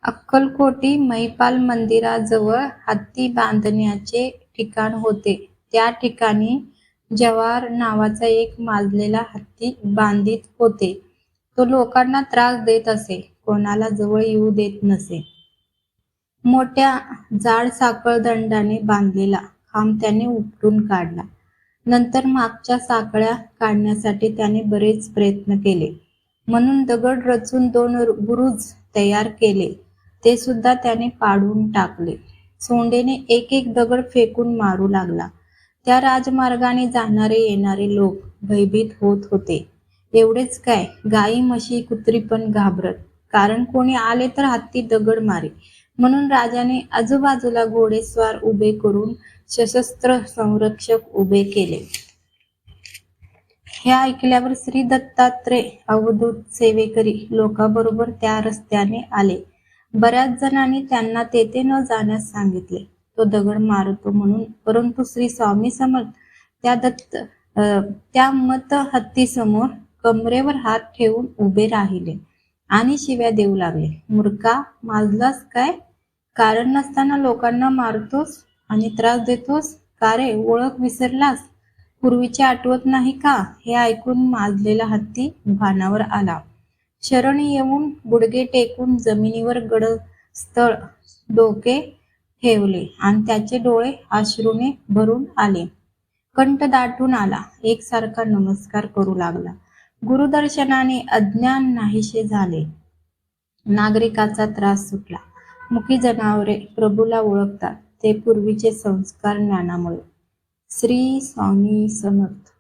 अक्कलकोटी महिपाल मंदिराजवळ हत्ती बांधण्याचे ठिकाण होते. त्या ठिकाणी जवाहर नावाचा एक माजलेला हत्ती बांधित होते. तो लोकांना त्रास देत असे, कोणाला जवळ येऊ देत नसे. मोठ्या जाड साखळदंडाने बांधलेला खांब त्याने उपटून काढला. नंतर मागच्या साखळ्या काढण्यासाठी त्याने बरेच प्रयत्न केले. म्हणून दगड रचून 2 बुरुज तयार केले. ते सुद्धा त्याने पाडून टाकले. सोंडेने एक एक दगड फेकून मारू लागला. त्या राजमार्गाने जाणारे येणारे लोक भयभीत होत होते. एवढेच काय, गाई म्हशी कुत्री पण घाबरत, कारण कोणी आले तर हत्ती दगड मारे. म्हणून राजाने आजूबाजूला घोडेस्वार उभे करून सशस्त्र संरक्षक उभे केले. हे ऐकल्यावर श्री दत्तात्रय अवधूत सेवेकरी लोकांबरोबर त्या रस्त्याने आले. बऱ्याच जणांनी त्यांना तेथे न जाण्यास सांगितले, तो दगड मारतो म्हणून. परंतु श्री स्वामी समर्थ त्या मत हत्तीसमोर कमरेवर हात ठेवून उभे राहिले आणि शिव्या देऊ लागले. मूर्खा, माजलास काय? कारण नसताना लोकांना मारतोस आणि त्रास देतोस का रे? ओळख विसरलास? पूर्वीचे आठवत नाही का? हे ऐकून माजलेला हत्ती भानावर आला. शरण येऊन गुडघे टेकून जमिनीवर गडस्थळ डोके ठेवले आणि त्याचे डोळे अश्रूने भरून आले. कंठ दाटून आला. एकसारखा नमस्कार करू लागला. गुरुदर्शनाने अज्ञान नाहीसे झाले. नागरिकाचा त्रास सुटला. मुकी जनावरे प्रभूला ओळखतात ते पूर्वीचे संस्कार ज्ञानामुळे. श्री स्वामी समर्थ.